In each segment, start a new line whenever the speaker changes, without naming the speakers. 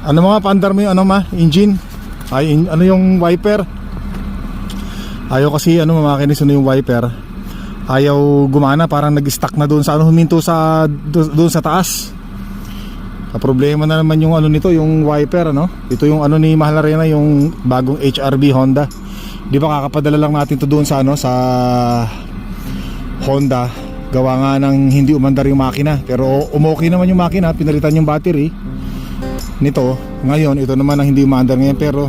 Ano mga paandar mo yung ano engine? Ano yung wiper? Ayaw kasi makinis yung wiper. Ayaw gumana, parang nag-stuck na doon sa huminto sa doon sa taas. Problema na naman yung nito, yung wiper Ito yung ni Mahal Arena, yung bagong HRB Honda. Di ba kakapadala lang natin to doon sa sa Honda. Gawa nga ng hindi umandar yung makina. Pero umokay naman yung makina, pinalitan yung battery nito. Ngayon, ito naman ang hindi umandar ngayon. Pero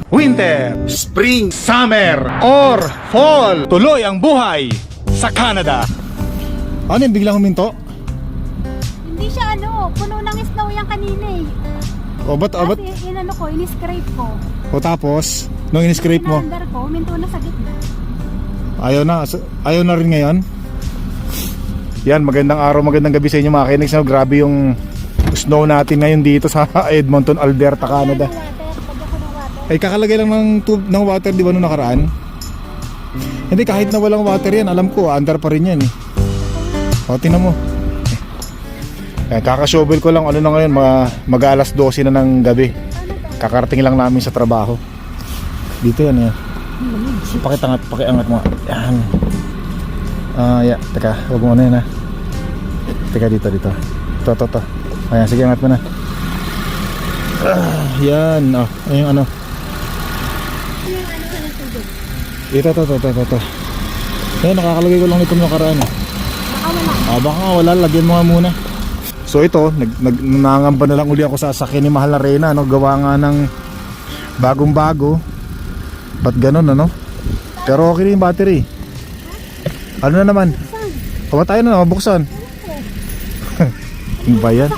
winter, spring, summer, or fall, tuloy ang buhay sa Canada. Ano yung biglang huminto?
Hindi siya puno ng snow yan kanina eh.
O ba't?
Kasi in-scrape ko.
O tapos, nung in-scrape mo?
Pinaandar ko, huminto na sa gitna.
Ayaw na rin ngayon? Yan, magandang araw, magandang gabi sa inyo mga kainex. Grabe yung snow natin ngayon dito sa Edmonton, Alberta, Canada. Ay kakalagay lang ng tube ng water, di ba nung nakaraan? Hindi, kahit na walang water yan, alam ko, under pa rin yan eh. O, tingnan mo. Kakashovel ko lang na ngayon, mag-alas 12 na ng gabi. Kakarating lang namin sa trabaho. Dito yan. Pakiangat mo. Yan. Teka, huwag mo na yan ha. Teka, dito. Ito. Ayan, sige, angat mo na. Yan. Ayun Ito. Ayan, nakakalagay ko lang nito ng nakaraan. Baka wala, lagyan mo nga muna. So ito, nangangamba na lang uli ako sa sasakyan ni Mahal Arena, gawa nga ng bagong-bago. Ba't ganun, Pero okay rin yung battery. Ano na naman? Tayo na, mabuksan. Yung ba yan?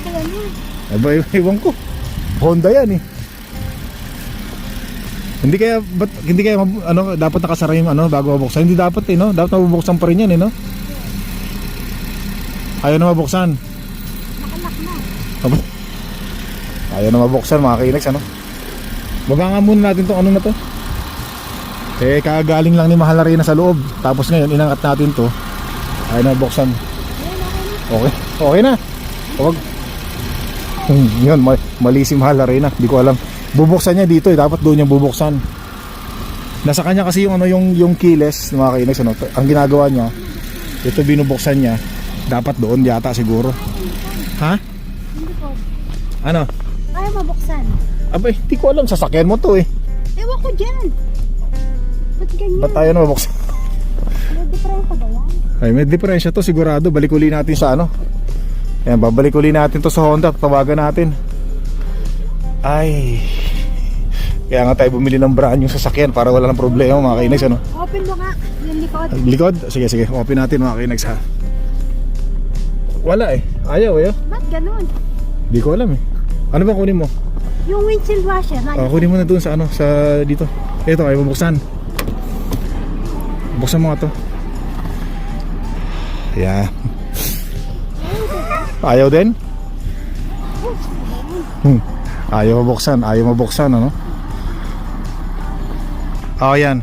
Iwan ko. Honda yan eh. Hindi kaya dapat nakasara yung bago mabuksan. Hindi dapat dapat mabubuksan pa rin yan Ayaw na mabuksan. Ayaw na mabuksan mga kainex Baba nga muna natin tong na to. Kagaling lang ni Mahal Arena sa loob. Tapos ngayon inangat natin to. Ayaw na mabuksan. Okay na. Huwag. Yun, mali si Mahal Arena. Hindi ko alam. Bubuksan niya dito dapat doon yung bubuksan. Nasa kanya kasi yung keyless mga kainex Ang ginagawa niya, ito binubuksan niya. Dapat doon yata siguro. Ha?
Hindi ko.
Ano?
Ayaw mabuksan.
Abay, hindi ko alam. Sasakyan mo to eh.
Ewan ko dyan. Ba't ganyan?
Ba't tayo na mabuksan?
May diferensya ba yan?
Ay, may diferensya to sigurado. Balik uli natin sa Ayan, babalik uli natin to sa Honda. Tawagan natin. Ay. Kaya nga tayo bumili ng brand yung sasakyan para wala ng problema mga kainex
Open mo nga. Yung likod.
Likod? Sige. Open natin mga kainex ha. Wala eh. Ayaw.
Ba't ganun?
Hindi ko alam eh. Ano ba kunin mo?
Yung windshield washer.
Kunin mo na dun sa sa dito. Ito ay bubuksan. Buksan mo nga to. Yeah. Ayaw din? Ayaw mabuksan yan.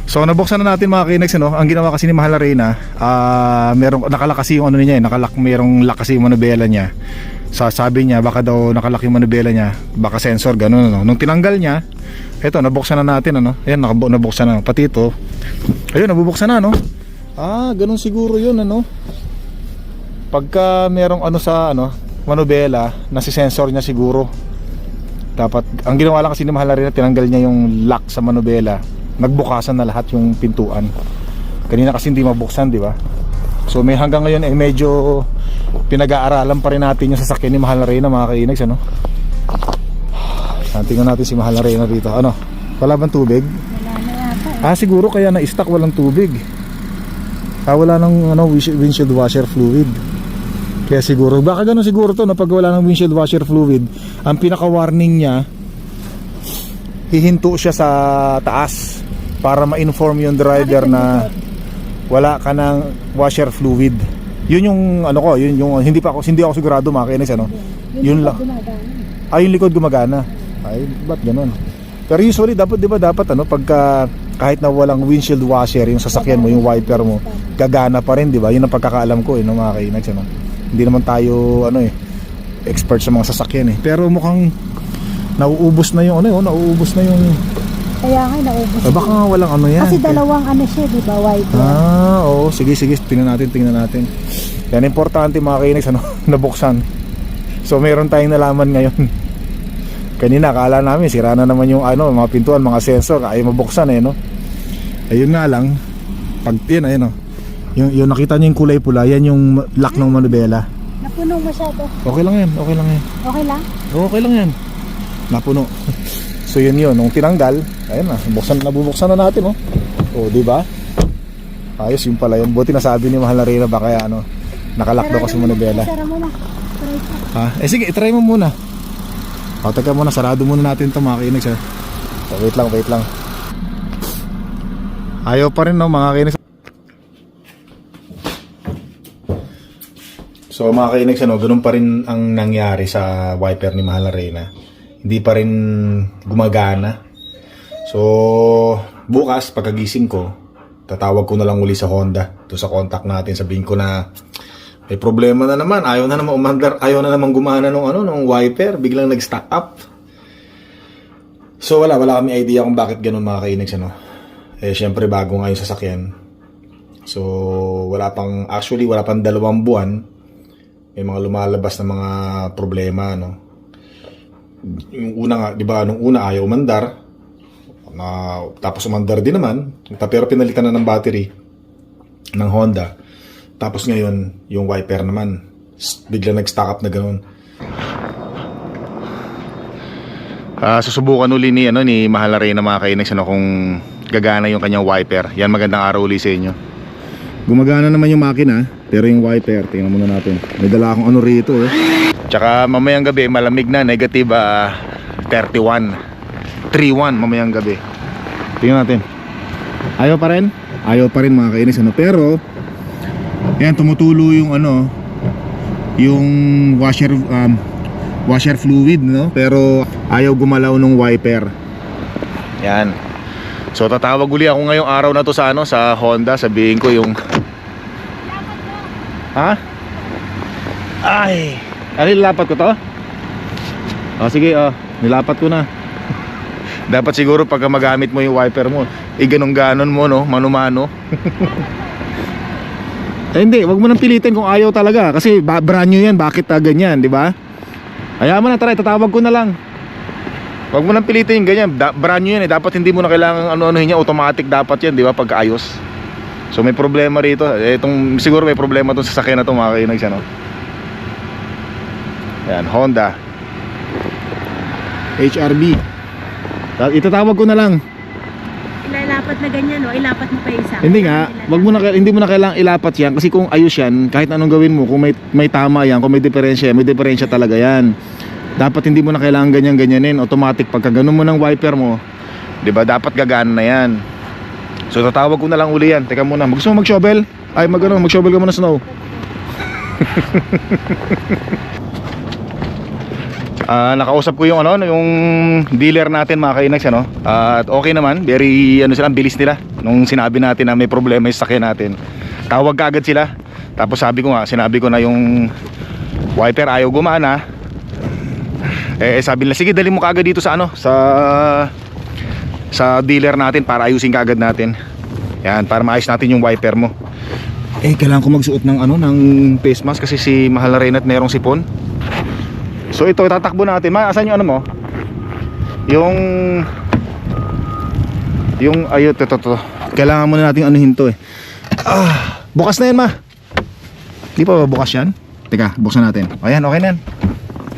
So nabuksan na natin mga kainex Ang ginawa kasi ni Mahal Arena, merong nakalak kasi yung niya, merong lock kasi yung manubela niya. Sabi niya baka daw nakalak yung manubela niya, baka sensor ganun Nung tinanggal niya, eto nabuksan na natin Ayan, nabuksan na pati ito. Ayun, nabubuksan na ganun siguro yun Pagka merong sa manubela, nasi sensor niya siguro. Dapat ang ginawa lang kasi ni Mahal Arena, tinanggal niya yung lock sa manubela. Nagbukasan na lahat yung pintuan. Kanina kasi hindi mabuksan, di ba? So may hanggang ngayon medyo pinag-aaralan pa rin natin yung sasakyan ni Mahal Arena mga kainex Tingnan natin si Mahal Arena dito. Wala bang tubig?
Wala na yata.
Siguro kaya na-stuck walang tubig. Wala nang windshield washer fluid. Kaya siguro, baka ganun siguro to pag wala ng windshield washer fluid, ang pinaka-warning niya, hihinto siya sa taas para ma-inform yung driver na wala ka ng washer fluid. Yun yung yun yung hindi ako sigurado mga kainex Yun lang. Yung likod gumagana. Ay, ba't ganun? Pero usually dapat pagka kahit na walang windshield washer yung sasakyan mo, yung wiper mo, gagana pa rin, di ba? Yun ang pagkakaalam ko mga kainex Hindi naman tayo expert sa mga sasakyan Pero mukhang nauubos na yung ano yun, nauubos na yung
Kaya nga, naubos.
baka nga walang ano yan.
Kasi dalawang ano siya, di ba, white.
Oo, sige, tingnan natin. Yan, importante mga kainis, ano, nabuksan. So, meron tayong nalaman ngayon. Kanina, akala namin, sira na naman yung ano, mga pintuan, mga sensor, ayaw mabuksan no. Ayun nga lang, pag yun, ayun yung nakita nyo yung kulay pula, yan yung lock ng manubela.
Napuno masyado.
Okay lang yan.
Okay lang?
Okay lang yan. Napuno. So yun, nung tinanggal, ayun na, nabubuksan na natin di ba? Ayos yung pala yun. Buti nasabi ni Mahal na Reyna, baka ano, nakalock daw kasi manubela.
Sara mo na.
Sige, itry mo muna. Teka muna, sarado muna natin ito mga kainis. Wait lang. Ayaw pa rin mga kainis. So mga kainis, ganun pa rin ang nangyari sa wiper ni Mahal na Reyna. Hindi pa rin gumagana. So bukas pagkagising ko, tatawag ko na lang uli sa Honda, to sa contact natin, sabihin ko na may problema na naman, ayaw na naman umandar, ayaw na naman gumana nung wiper, biglang nag-stack up. So wala kami idea kung bakit ganun mga kainags syempre bago nga yung sasakyan. So wala pang 2 buwan, may mga lumalabas na mga problema Yung una nga, 'di ba, nung una ayaw umandar, tapos umandar din naman, pero pinalitan na ng battery ng Honda. Tapos ngayon, yung wiper naman bigla nag-stack up na ganoon. Susubukan uli ni Mahal na Reyna mga kainags kung gagana yung kanyang wiper. Yan, magandang araw uli sa inyo. Gumagana naman yung makina, pero yung wiper, tingnan muna natin. May dala akong ano rito Tsaka mamayang gabi, malamig na, negative 31 3-1 mamayang gabi. Tingnan natin. Ayaw pa rin? Ayaw pa rin mga kainis pero yan, tumutulo yung yung washer fluid pero ayaw gumalaw nung wiper. Yan. So tatawag uli ako ngayong araw na to sa sa Honda, sabihin ko yung nilapat ko to? Sige, nilapat ko na. Dapat siguro pagka magamit mo yung wiper mo, ganun-ganon mo mano-mano. Hindi, wag mo nang pilitin kung ayaw talaga kasi brand new yan, bakit ganyan, di ba? Ayaw mo na, tatawag ko na lang. Wag mo nang pilitin yung ganyan, brand new yan dapat hindi mo na kailangan ano-anuhin niya, automatic dapat yan, di ba, pagkaayos. So may problema rito, siguro may problema tong sasakyan na to mga kainags Yan, Honda HRB. Itatawag ko na lang.
Ilapat na ganyan, ilapat mo pa isa.
Hindi nga, hindi mo na kailangang ilapat yan kasi kung ayos yan, kahit anong gawin mo, kung may tama yan, kung may diferensya talaga yan. Dapat hindi mo na kailangan ganyan-ganyanin, automatic pagka ganun mo ng wiper mo, 'di ba, dapat gagana na yan. So tatawag ko na lang uli yan. Teka muna, gusto mo mag-shovel? Mag-shovel ka muna snow. Nakausap ko yung yung dealer natin mga kainags at okay naman, very sila, bilis nila nung sinabi natin na may problema yung sasakyan natin. Tawag kaagad sila. Tapos sinabi ko na yung wiper ayaw gumana. Sabi nila, sige, dali mo kaagad dito sa sa dealer natin para ayusin kaagad natin. Yan, para maayos natin yung wiper mo. Kailangan ko magsuot ng ng face mask kasi si Mahal na Reyna at merong sipon. So ito, tatakbo natin. Asan yung mo? Yung ayun, ito. Kailangan muna natin anuhin to bukas na yan, ma. Di pa ba bukas yan? Teka, buksan natin. Ayan, okay na yan.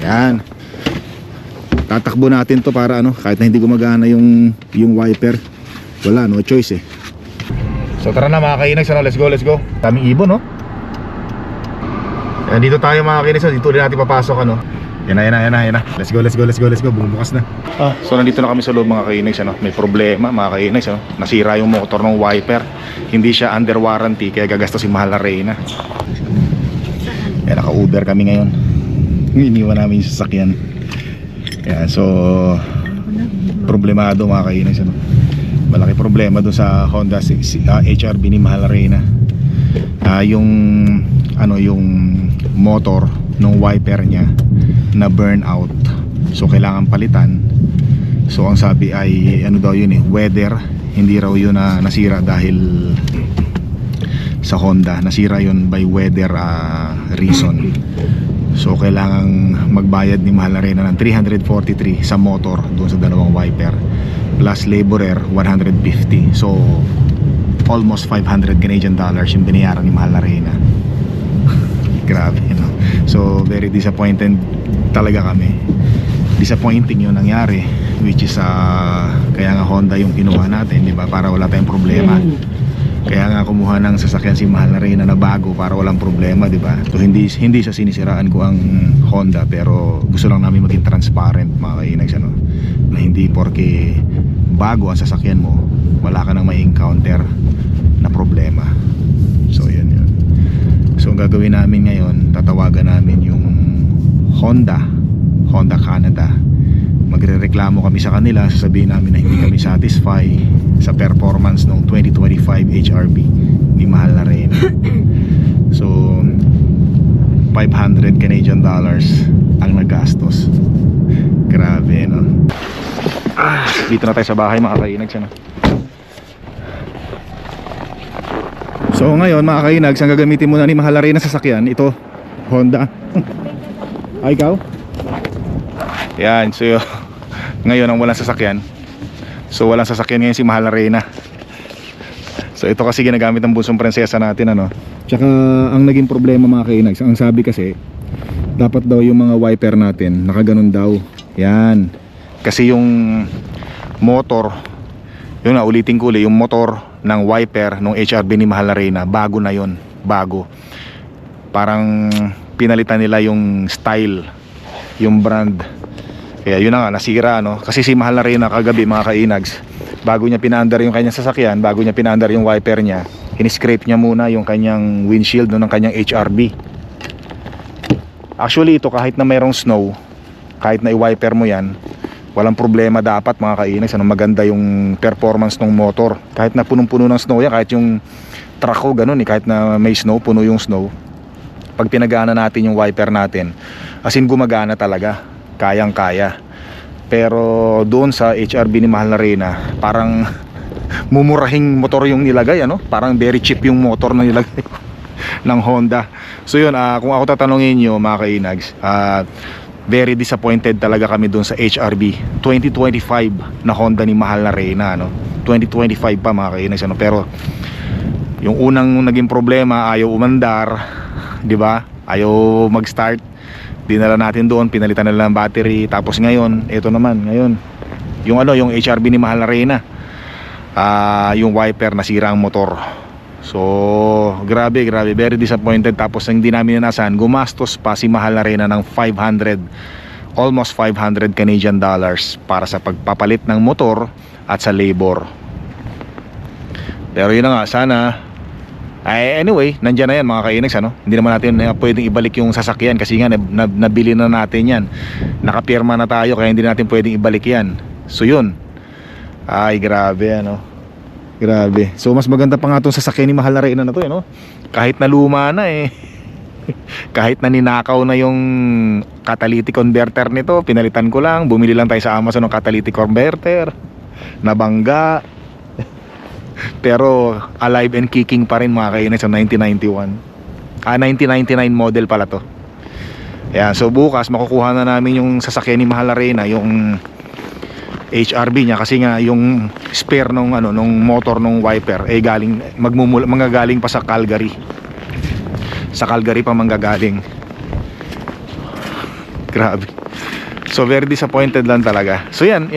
Yan. Tatakbo natin to para kahit na hindi gumagana yung wiper. Wala, no choice So tara na mga kainags, let's go. Daming ibon dito tayo mga kainags, dito ulit natin papasok Yan na. Let's go. Bumubukas na. So nandito na kami sa loob mga kainags May problema mga kainags Nasira yung motor ng wiper. Hindi siya under warranty kaya gagastos si Mahal na Reyna. Naka-Uber kami ngayon. Iniwan namin yung sasakyan. So problemado mga kainags Malaki problema doon sa Honda HRB ni Mahal na Reyna. Yung yung motor ng wiper niya na burn out. So kailangan palitan. So ang sabi ay ano daw yun weather, hindi raw yun na nasira dahil sa Honda, nasira yun by weather reason. So kailangang magbayad ni Mahal Arena ng 343 sa motor doon sa dalawang wiper, plus laborer 150. So almost 500 Canadian dollars yung binayaran ni Mahal Arena. Grabe, no? So very disappointed talaga kami. Disappointing yung nangyari, which is kaya nga Honda yung kinuha natin, di ba, para wala tayong problema. Kaya nga kumuha ng sasakyan si Mahal Arena na bago para walang problema, di ba? So hindi sa sinisiraan ko ang Honda, pero gusto lang namin maging transparent, mga kainags, ano, na hindi porke bago ang sasakyan mo wala ka nang may encounter na problema. So yun. So ang gagawin namin ngayon, tatawagan namin yung Honda Canada. Magrereklamo kami sa kanila, sasabihin namin na hindi kami satisfy sa performance ng 2025 HRV ni Mahal Arena. So 500 Canadian dollars ang nagastos. Grabe, no? Dito na tayo sa bahay, mga kainags, ano? So ngayon, mga kainags, ang gagamitin muna ni Mahal Arena sa sasakyan, ito, Honda. Ay, ikaw? Yan, so ngayon ang walang sasakyan. So walang sasakyan ngayon si Mahal Arena. So ito kasi ginagamit ng bunsong prinsesa natin, ano. Tsaka ang naging problema, mga kainags, ang sabi kasi dapat daw yung mga wiper natin nakaganon daw. Yan. Kasi yung motor, yun na, ulitin ko ulit, yung motor ng wiper ng HRV ni Mahal Arena, bago na yun. Bago. Parang pinalitan nila yung style, yung brand. Kaya yun na nga, nasira, no? Kasi si Mahal Arena kagabi, mga kainags, bago niya pinaandar yung kanyang sasakyan, bago niya pinaandar yung wiper niya, hiniscrape niya muna yung kanyang windshield, no, ng kanyang HRV. Actually ito, kahit na mayroong snow, kahit na i-wiper mo yan, walang problema dapat, mga kainags, ano, maganda yung performance ng motor. Kahit na punong-puno ng snow yan, kahit yung truck ko ganun, kahit na may snow, puno yung snow, pag pinagana natin yung wiper natin, as in gumagana talaga, kayang kaya. Pero doon sa HRV ni Mahal Arena, parang mumurahing motor yung nilagay, ano? Parang very cheap yung motor na nilagay ng Honda. So yun, kung ako tatanungin nyo, mga kainags, very disappointed talaga kami doon sa HRV 2025 na Honda ni Mahal Arena, no? 2025 pa, mga kainags, ano? Pero yung unang naging problema, ayaw umandar, di ba? Ayaw mag-start. Dinala natin doon, pinalitan nila ng battery. Tapos ngayon, ito naman, ngayon yung HRV ni Mahal Arena, yung wiper, nasira ang motor. So grabe, very disappointed. Tapos hindi namin inasahan, gumastos pa si Mahal Arena ng 500, almost 500 Canadian dollars para sa pagpapalit ng motor at sa labor. Pero yun na nga, sana anyway, nandyan na yan, mga kainags, ano? Hindi naman natin pwedeng ibalik yung sasakyan kasi nga nabili na natin yan, nakapirma na tayo, kaya hindi natin pwedeng ibalik yan. So yun, ay grabe, ano, grabe. So mas maganda pa nga itong sasakyan ni Mahal Arena na to, no? Kahit na luma na kahit na ninakaw na yung catalytic converter nito, pinalitan ko lang, bumili lang tayo sa Amazon ng catalytic converter, nabangga. Pero alive and kicking pa rin, mga kainags, sa 1991. 1999 model pala to. Ayan, so bukas makukuha na namin yung sasakyan ni Mahal Arena, yung HRV niya, kasi nga yung spare nung motor nung wiper galing manggagaling pa sa Calgary. Sa Calgary pa manggagaling. Grabe. So very disappointed lang talaga. So yan,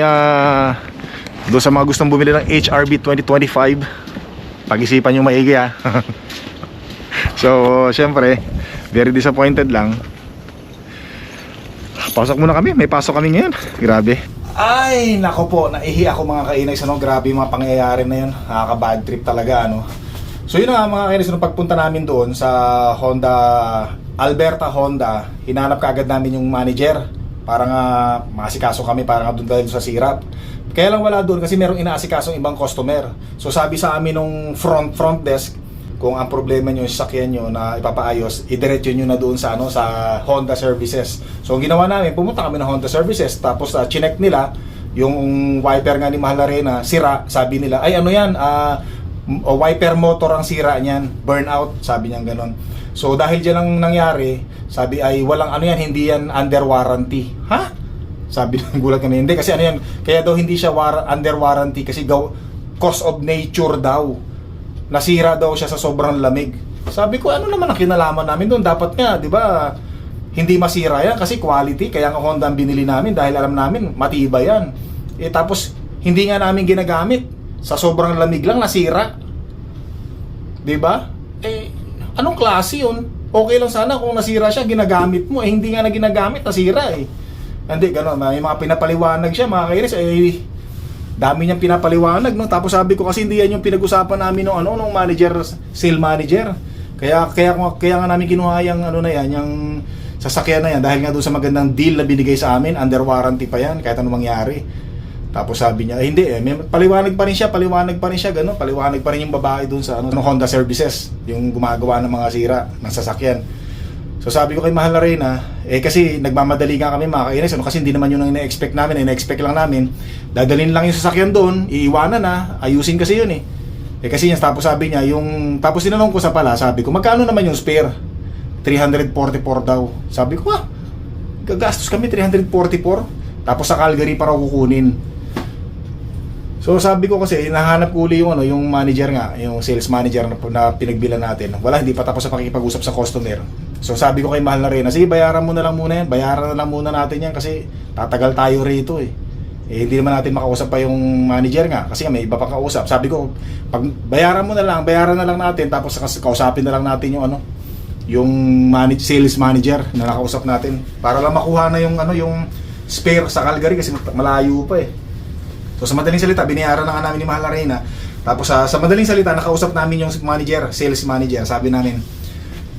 doon sa mga gustong bumili ng HRV 2025, pag-isipan nyo maigi, So syempre, very disappointed lang. Pasok muna kami, may pasok kami ngayon. Grabe. Ay, nako po, naihi ako, mga kainags, ano? Grabe yung mga pangyayari na yun. Nakaka-bad trip talaga, ano? So yun na nga, mga kainags, nung pagpunta namin doon sa Honda, Alberta Honda, hinanap kagad namin yung manager para nga maasikaso kami, para nga doon dahil sa sirap. Kaya lang wala doon kasi merong inaasikasong ibang customer. So sabi sa amin nung front desk, kung ang problema nyo yung sasakyan nyo na ipapaayos, idiretso nyo na doon sa, sa Honda Services. So ang ginawa namin, pumunta kami ng Honda Services, tapos chinek nila yung wiper nga ni Mahal Arena, sira. Sabi nila, ay ano yan, wiper motor ang sira niyan, burnout, sabi niya ganon. So dahil dyan lang nangyari, sabi ay walang ano yan, hindi yan under warranty. Ha? Sabi ng gulat kami, hindi kasi ano yan, kaya daw hindi siya under warranty kasi cause of nature daw. Nasira daw siya sa sobrang lamig. Sabi ko, ano naman ang kinalaman namin doon? Dapat nga, di ba, hindi masira yan kasi quality. Kaya nga Honda ang binili namin dahil alam namin, matibay yan. Tapos, hindi nga namin ginagamit. Sa sobrang lamig lang, nasira. Di ba? Anong klase yun? Okay lang sana kung nasira siya, ginagamit mo. Hindi nga na ginagamit, nasira Hindi, gano'n. May mga pinapaliwanag siya, mga kairis. Dami niyang pinapaliwanag, no? Tapos sabi ko kasi hindi yan yung pinag-usapan namin nung manager, sale manager. Kaya nga namin kinuha yung yung sasakyan na yan dahil nga doon sa magandang deal na binigay sa amin, under warranty pa yan kahit anong mangyari. Tapos sabi niya, hindi may paliwanag pa rin siya, gano'n, paliwanag pa rin yung babae doon sa Honda Services, yung gumagawa ng mga sira ng sasakyan. So sabi ko kay Mahal Arena, kasi nagmamadali nga kami mga kainis, kasi hindi naman yun ang ina-expect namin, ina-expect lang namin, dadalhin lang yung sasakyan doon, iiwanan na, ayusin kasi yun kasi yan, tapos sabi niya, tapos tinanong ko sa pala, sabi ko, magkano naman yung spare? 344 daw. Sabi ko, gagastos kami 344, tapos sa Calgary para kukunin. So sabi ko kasi, nahanap ko uli yung manager nga, yung sales manager na pinagbilan natin. Wala, hindi pa tapos sa pakikipag-usap sa customer. So sabi ko kay Mahal Arena, sige bayaran mo na lang muna yan, bayaran na lang muna natin yan kasi tatagal tayo rito hindi naman natin makausap pa yung manager nga kasi may iba pa kausap. Sabi ko, pag bayaran na lang natin tapos kausapin na lang natin yung sales manager na nakausap natin para lang makuha na yung spare sa Calgary kasi malayo pa So sa madaling salita, binayaran na nga namin ni Mahal Arena. Tapos sa madaling salita, nakausap namin yung manager, sales manager. Sabi namin,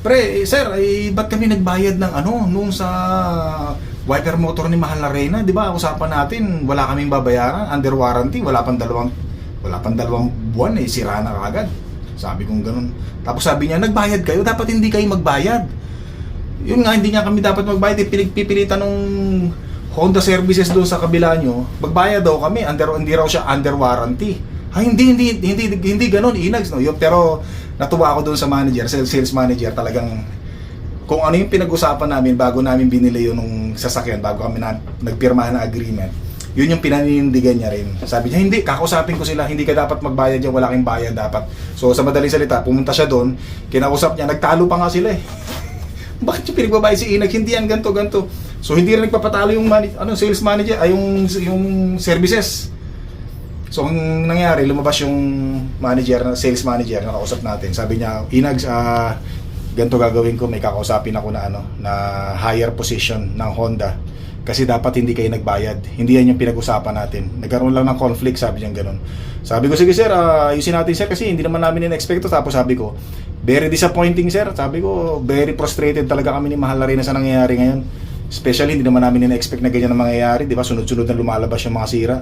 pre, sir, ba't kami nagbayad ng nung sa wiper motor ni Mahal Arena? Di ba, usapan natin, wala kaming babayaran, under warranty, wala pang dalawang buwan, sira na kagad. Sabi kong ganun. Tapos sabi niya, nagbayad kayo, dapat hindi kayo magbayad. Yun nga, hindi nga kami dapat magbayad, pinagpipilitan nung Honda Services doon sa kabila nyo, magbayad daw kami, hindi raw siya under warranty. Hindi ganun, inags, no? Pero natuwa ako doon sa manager, sales manager, talagang kung ano yung pinag-usapan namin bago namin binili yun nung sasakyan, bago kami nagpirma na agreement, yun yung pinaninindigan niya rin. Sabi niya, hindi, kakausapin ko sila, hindi ka dapat magbayad yan, wala kang bayad dapat. So sa madaling salita, pumunta siya doon, kinausap niya, nagtalo pa nga sila Bakit yung pinagbabayad si Inags? Hindi yan ganto. So hindi rin nagpapatalo yung sales manager, yung services. So ang nangyari, lumabas yung sales manager na kausap natin. Sabi niya, Inags, ganito gagawin ko, may kakausapin ako na higher position ng Honda. Kasi dapat hindi kayo nagbayad. Hindi yan yung pinag-usapan natin. Nagkaroon lang ng conflict, sabi niya gano'n. Sabi ko, sige sir, ayusin natin sir kasi hindi naman namin in-expect to. Tapos sabi ko, very disappointing sir. Sabi ko, very frustrated talaga kami ni Mahal Arena sa nangyayari ngayon. Especially, hindi naman namin in-expect na ganyan na mangyayari. Di ba, sunod-sunod na lumalabas yung mga sira.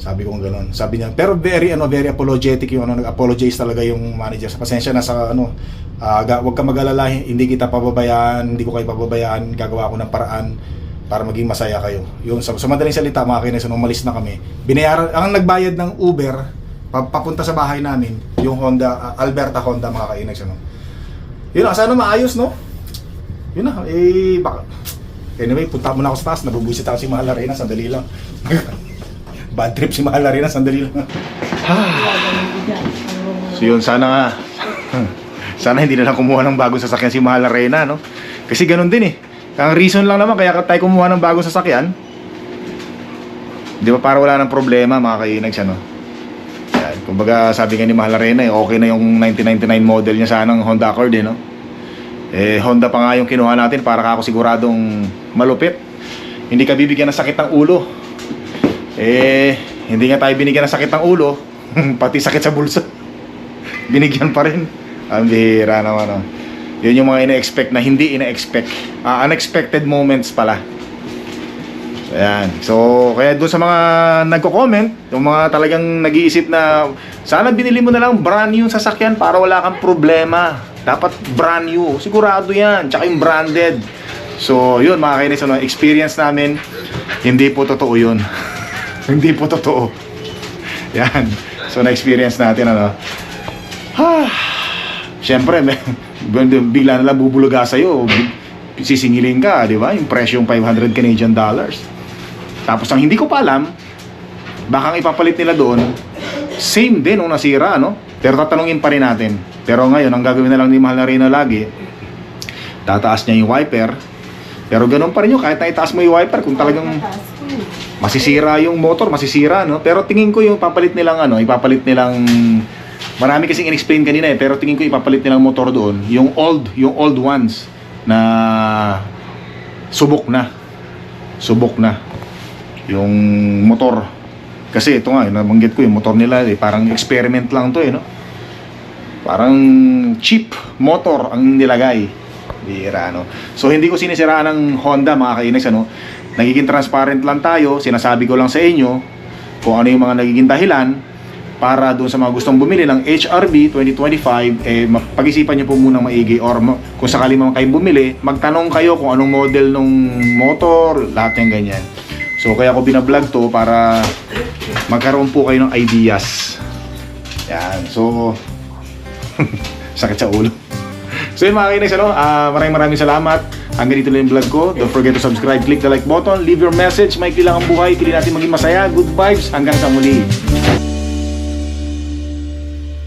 Sabi ko gano'n. Sabi niya, pero very apologetic yung nag-apologize talaga yung manager. Sa pasensya na sa wag ka mag-alala, hindi kita pababayaan, hindi ko kayo pababayaan, gagawa ko ng paraan para maging masaya kayo. Yung sa madaling salita, mga kainis, nung umalis na kami, binayaran, ang nagbayad ng Uber papunta sa bahay namin, yung Honda, Alberta Honda, mga kainis, Yun na, sana maayos, no? Yun na, baka. Anyway, punta muna ako sa taas, nabubuisit ako si Mahal Arena, sandali lang. Bad trip si Mahal Arena, sandali lang. So yun, sana nga. Sana hindi na lang kumuha ng bagong sasakyan si Mahal Arena, no? Kasi ganun din Ang reason lang naman kaya tayo kumuha ng bagong sasakyan, di ba, para wala ng problema, mga kainags, Yan, kumbaga sabi nga ni Mahal Arena, okay na yung 1999 model niya sanang Honda Accord, no? Honda pa nga yung kinuha natin para ako siguradong malupit. Hindi ka bibigyan ng sakit ng ulo. Hindi nga tayo binigyan ng sakit ng ulo, pati sakit sa bulsa. Binigyan pa rin. Ang bihira naman, Yun yung mga ina-expect na hindi ina-expect. Unexpected moments pala. Ayan. So, kaya doon sa mga nagko-comment, yung mga talagang nag-iisip na sana binili mo na lang brand new yung sasakyan para wala kang problema. Dapat brand new. Sigurado yan. Tsaka yung branded. So, yun mga kainis, ano, experience namin, hindi po totoo yun. Hindi po totoo. Yan. So, na-experience natin, ano. Siyempre, bigla na lang bubuluga sa'yo. Sisingilin ka, di ba? Yung presyong 500 Canadian dollars. Tapos ang hindi ko pa alam, baka ang ipapalit nila doon, same din nung nasira, no? Pero tatanungin pa rin natin. Pero ngayon, ang gagawin na lang ni Mahal na Rino lagi, tataas niya yung wiper. Pero ganun pa rin yun, kahit na itaas mo yung wiper, kung talagang masisira yung motor, masisira, no? Pero tingin ko yung ipapalit nilang, ipapalit nilang, marami kasing in-explain kanina eh, pero tingin ko ipapalit nilang motor doon, yung old ones, na subok na. Yung motor, kasi ito nga, nabanggit ko yung motor nila parang experiment lang to no? Parang cheap motor ang nilagay. Bira, no? So hindi ko sinisiraan ng Honda mga kainex, nagiging transparent lang tayo, sinasabi ko lang sa inyo kung ano yung mga nagiging dahilan para doon sa mga gustong bumili ng HRV 2025, pag-isipan nyo po munang maigi, or kung sakali mga kayo bumili, magtanong kayo kung anong model ng motor, lahat yung ganyan. So kaya ako binablog to para magkaroon po kayo ng ideas. Yan. So sakit sa ulo. So yun mga kainex, maraming salamat. Hanggang dito lang yung vlog ko. Don't forget to subscribe, click the like button, leave your message. Maikli lang ang buhay, pili natin maging masaya. Good vibes. Hanggang sa muli.